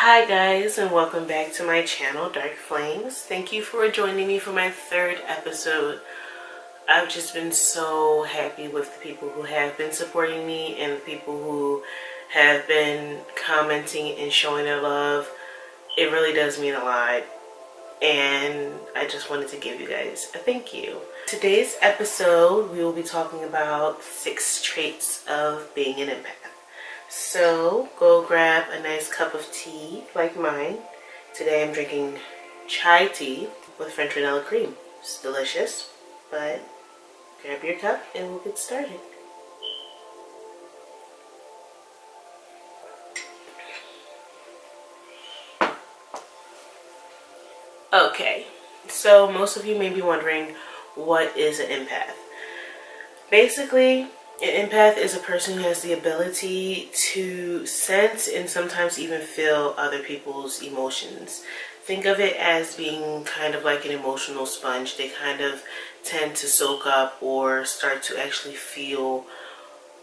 Hi guys, and welcome back to my channel, Dark Flames. Thank you for joining me for my third episode. I've just been so happy with the people who have been supporting me and the people who have been commenting and showing their love. It really does mean a lot, and I just wanted to give you guys a thank you. Today's episode, we will be talking about 6 traits of being an empath. So go grab a nice cup of tea like mine. Today I'm drinking chai tea with French vanilla cream. It's delicious, but grab your cup and we'll get started. Okay, so most of you may be wondering, what is an empath? Basically, an empath is a person who has the ability to sense and sometimes even feel other people's emotions. Think of it as being kind of like an emotional sponge. They kind of tend to soak up or start to actually feel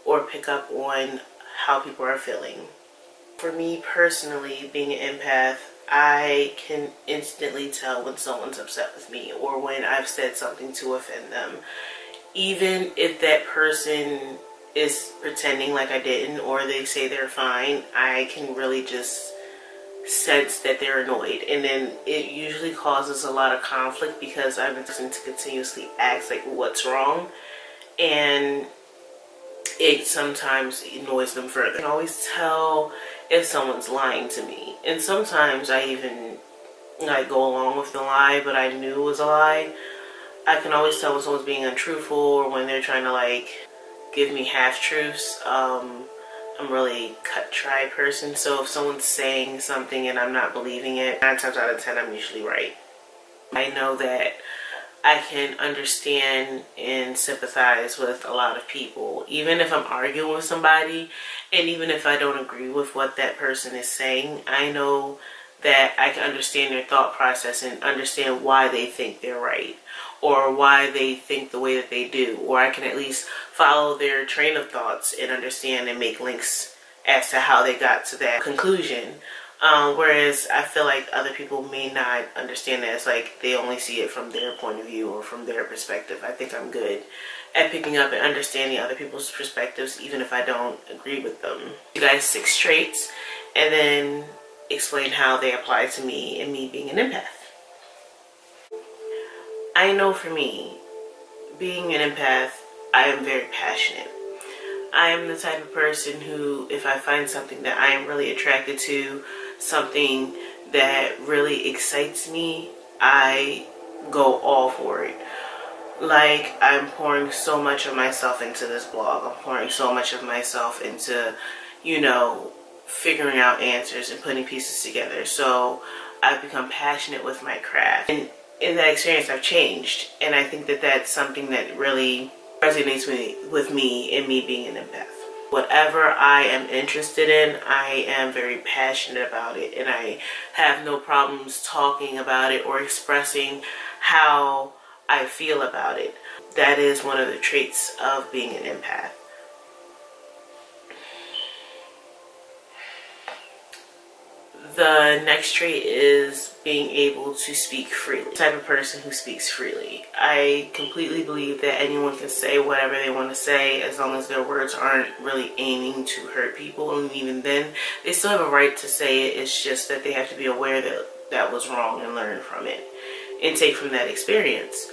or pick up on how people are feeling. For me personally, being an empath, I can instantly tell when someone's upset with me or when I've said something to offend them. Even if that person is pretending like I didn't or they say they're fine, I can really just sense that they're annoyed. And then it usually causes a lot of conflict because I'm the person to continuously ask like what's wrong, and it sometimes annoys them further. I can always tell if someone's lying to me, and sometimes I even like go along with the lie but I knew it was a lie. I can always tell when someone's being untruthful or when they're trying to like give me half-truths. I'm a really cut-dry person, so if someone's saying something and I'm not believing it, 9 times out of 10 I'm usually right. I know that I can understand and sympathize with a lot of people, even if I'm arguing with somebody, and even if I don't agree with what that person is saying. I know that I can understand their thought process and understand why they think they're right, or why they think the way that they do, or I can at least follow their train of thoughts and understand and make links as to how they got to that conclusion. Whereas I feel like other people may not understand that. It's like they only see it from their point of view or from their perspective. I think I'm good at picking up and understanding other people's perspectives, even if I don't agree with them. You guys 6 traits, and then explain how they apply to me and me being an empath. I know for me, being an empath, I am very passionate. I am the type of person who, if I find something that I am really attracted to, something that really excites me, I go all for it. Like, I'm pouring so much of myself into this blog. I'm pouring so much of myself into, figuring out answers and putting pieces together. So I've become passionate with my craft. And in that experience, I've changed. And I think that that's something that really resonates with me and me being an empath. Whatever I am interested in, I am very passionate about it. And I have no problems talking about it or expressing how I feel about it. That is one of the traits of being an empath. The next trait is being able to speak freely. The type of person who speaks freely. I completely believe that anyone can say whatever they want to say as long as their words aren't really aiming to hurt people. And even then, they still have a right to say it. It's just that they have to be aware that that was wrong and learn from it and take from that experience.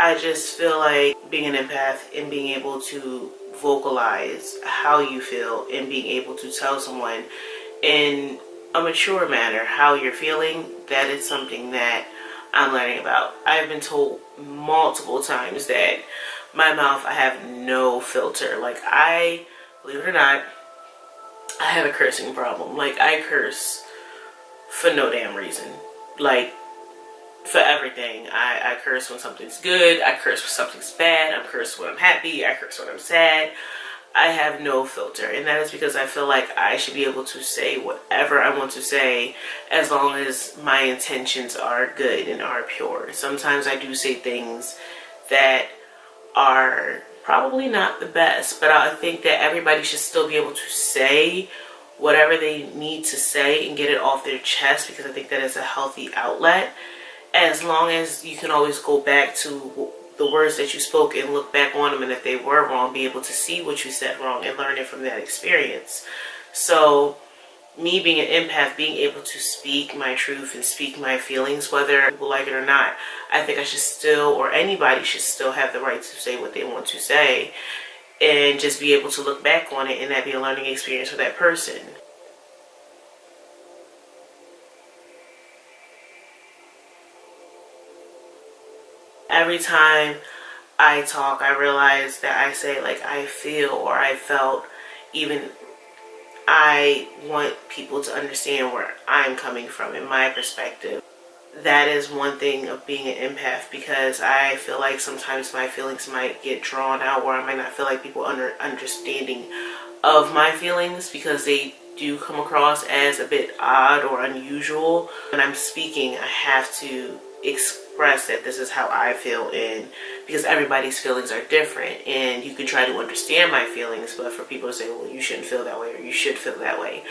I just feel like being an empath and being able to vocalize how you feel and being able to tell someone in a mature manner how you're feeling, that is something that I'm learning about. I've been told multiple times that my mouth, I have no filter. Like, believe it or not, I have a cursing problem. Like, I curse for no damn reason. Like, for everything. I curse when something's good. I curse when something's bad. I curse when I'm happy. I curse when I'm sad. I have no filter, and that is because I feel like I should be able to say whatever I want to say as long as my intentions are good and are pure. Sometimes I do say things that are probably not the best, but I think that everybody should still be able to say whatever they need to say and get it off their chest, because I think that is a healthy outlet. As long as you can always go back to the words that you spoke and look back on them, and if they were wrong, be able to see what you said wrong and learn it from that experience. So me being an empath, being able to speak my truth and speak my feelings, whether people like it or not, I think I should still, or anybody should still have the right to say what they want to say, and just be able to look back on it and that be a learning experience for that person. Every time I talk, I realize that I say like I feel or I felt, even I want people to understand where I'm coming from in my perspective. That is one thing of being an empath, because I feel like sometimes my feelings might get drawn out, or I might not feel like people understanding of my feelings, because they do come across as a bit odd or unusual. When I'm speaking, I have to express that this is how I feel, and because everybody's feelings are different, and you can try to understand my feelings, but for people to say, well, you shouldn't feel that way, or you should feel that way,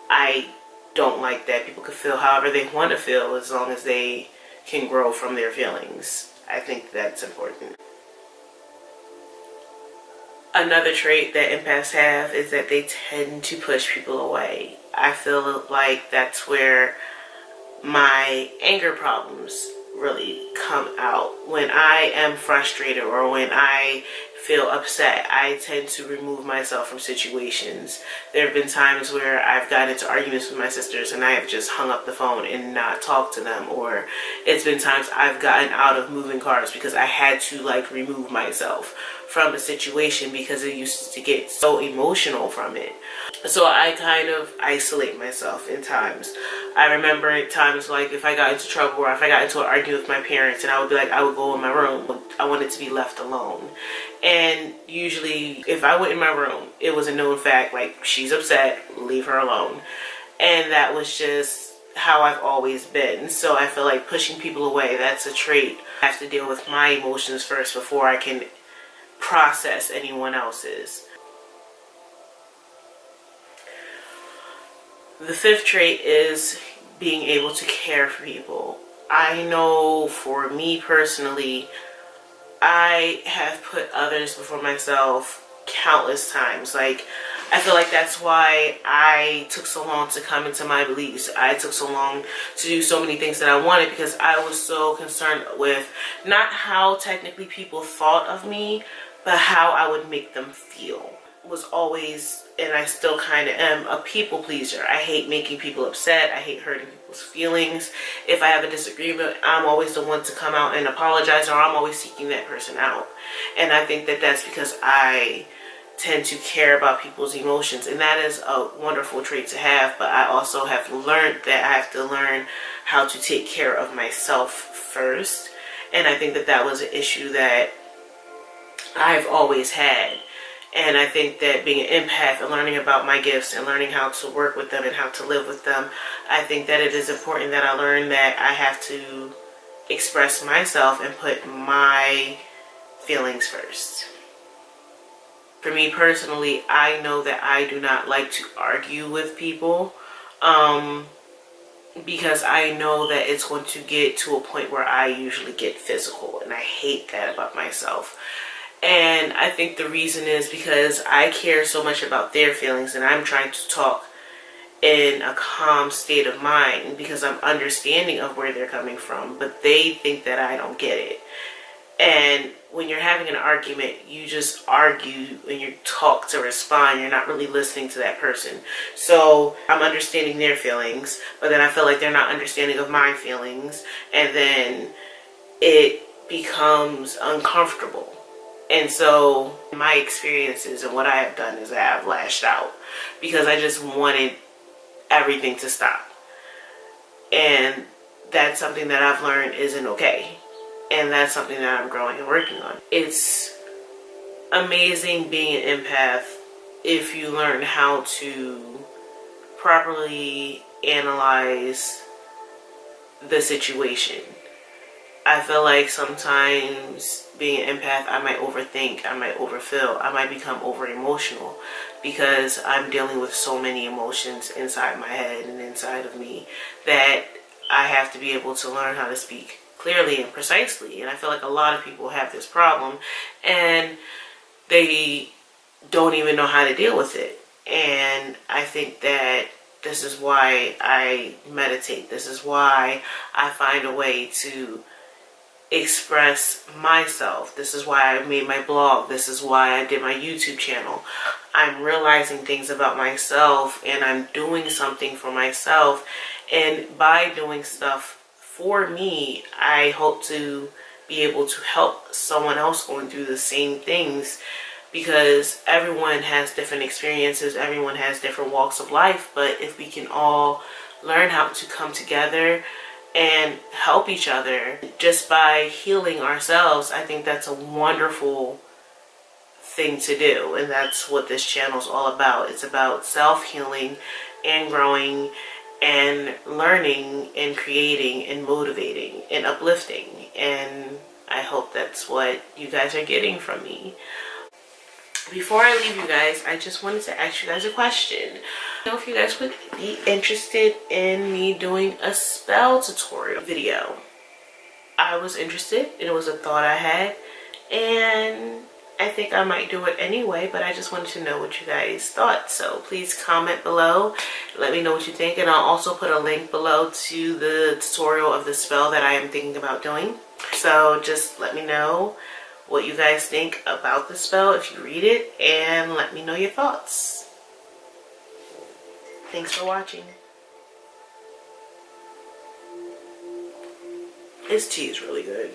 I don't like that. People can feel however they want to feel, as long as they can grow from their feelings. I think that's important. Another trait that empaths have is that they tend to push people away. I feel like that's where my anger problems really come out. When I am frustrated or when I feel upset, I tend to remove myself from situations. There have been times where I've gotten into arguments with my sisters and I have just hung up the phone and not talked to them, or it's been times I've gotten out of moving cars because I had to like remove myself from a situation because it used to get so emotional from it. So I kind of isolate myself in times. I remember at times like if I got into trouble or if I got into an argument with my parents, and I would be like, I would go in my room. I wanted to be left alone. And usually if I went in my room, it was a known fact, like, she's upset, leave her alone. And that was just how I've always been. So I feel like pushing people away, that's a trait. I have to deal with my emotions first before I can process anyone else's. The fifth trait is being able to care for people. I know for me personally, I have put others before myself countless times. Like, I feel like that's why I took so long to come into my beliefs. I took so long to do so many things that I wanted, because I was so concerned with not how technically people thought of me, but how I would make them feel. Was always, and I still kind of am, a people pleaser. I hate making people upset. I hate hurting people's feelings. If I have a disagreement, I'm always the one to come out and apologize, or I'm always seeking that person out. And I think that that's because I tend to care about people's emotions, and that is a wonderful trait to have. But I also have learned that I have to learn how to take care of myself first. And I think that that was an issue that I've always had. And I think that being an empath and learning about my gifts and learning how to work with them and how to live with them, I think that it is important that I learn that I have to express myself and put my feelings first. For me personally, I know that I do not like to argue with people, because I know that it's going to get to a point where I usually get physical, and I hate that about myself. And I think the reason is because I care so much about their feelings, and I'm trying to talk in a calm state of mind because I'm understanding of where they're coming from, but they think that I don't get it. And when you're having an argument, you just argue and you talk to respond. You're not really listening to that person. So I'm understanding their feelings, but then I feel like they're not understanding of my feelings, and then it becomes uncomfortable. And so my experiences and what I have done is I have lashed out because I just wanted everything to stop. And that's something that I've learned isn't okay. And that's something that I'm growing and working on. It's amazing being an empath if you learn how to properly analyze the situation. I feel like sometimes being an empath, I might overthink, I might overfeel, I might become over emotional because I'm dealing with so many emotions inside my head and inside of me that I have to be able to learn how to speak clearly and precisely. And I feel like a lot of people have this problem and they don't even know how to deal with it. And I think that this is why I meditate. This is why I find a way to express myself. This is why I made my blog. This is why I did my YouTube channel. I'm realizing things about myself and I'm doing something for myself. And by doing stuff for me, I hope to be able to help someone else going through the same things, because everyone has different experiences, everyone has different walks of life. But if we can all learn how to come together and help each other just by healing ourselves, I think that's a wonderful thing to do. And that's what this channel is all about. It's about self-healing and growing and learning and creating and motivating and uplifting. And I hope that's what you guys are getting from me. Before I leave you guys, I just wanted to ask you guys a question. I don't know if you guys would be interested in me doing a spell tutorial video. I was interested. It was a thought I had, and I think I might do it anyway, but I just wanted to know what you guys thought. So please comment below. Let me know what you think, and I'll also put a link below to the tutorial of the spell that I am thinking about doing. So just let me know what you guys think about the spell if you read it, and let me know your thoughts. Thanks for watching. This tea is really good.